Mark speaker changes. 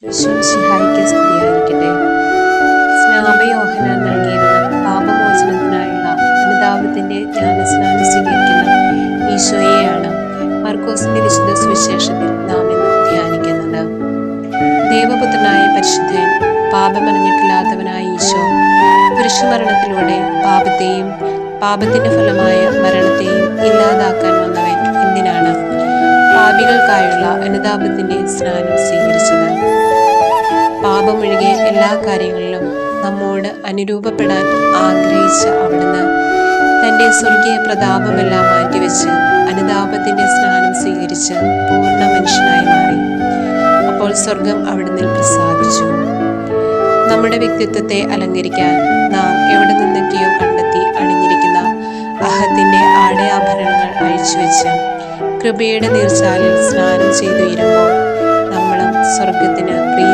Speaker 1: ഈശോമിശിഹായ്ക്ക് സ്തുതിയായിരിക്കട്ടെ. സ്നാപയോഹന്നാൻ നൽകിയിരുന്ന പാപമോചനത്തിനായുള്ള അനുതാപത്തിന്റെ ജ്ഞാനസ്നാനം സ്വീകരിക്കുന്ന ഈശോയെയാണ് മർക്കോസിന്റെ വിശുദ്ധ സുവിശേഷത്തിൽ നാം ഇന്ന് ധ്യാനിക്കുന്നത്. ദൈവപുത്രനായ പരിശുദ്ധൻ, പാപമറിഞ്ഞിട്ടില്ലാത്തവനായ ഈശോ കുരിശുമരണത്തിലൂടെ പാപത്തെയും പാപത്തിന്റെ ഫലമായ മരണത്തെയും ഇല്ലാതാക്കാൻ വന്നവൻ എന്തിനാണ് പാപികൾക്കായുള്ള അനുതാപത്തിന്റെ സ്നാനം സ്വീകരിച്ചത്? പാപമൊഴികെ എല്ലാ കാര്യങ്ങളിലും നമ്മോട് അനുരൂപപ്പെടാൻ ആഗ്രഹിച്ച അവിടുന്ന് തൻ്റെ സ്വർഗീയ പ്രതാപമെല്ലാം മാറ്റിവെച്ച് അനുതാപത്തിന്റെ സ്നാനം സ്വീകരിച്ച് പൂർണ്ണ മനുഷ്യനായി മാറി. അപ്പോൾ സ്വർഗം അവിടുന്ന് പ്രസാദിച്ചു. നമ്മുടെ വ്യക്തിത്വത്തെ അലങ്കരിക്കാൻ നാം എവിടെ നിന്നൊക്കെയോ കണ്ടെത്തി അണിഞ്ഞിരിക്കുന്ന അഹത്തിന്റെ ആടയാഭരണങ്ങൾ അഴിച്ചുവെച്ച് കൃപയുടെ നീർച്ചാലിൽ സ്നാനം ചെയ്തുയരുമ്പോൾ നമ്മളും സ്വർഗത്തിന് പ്രിയ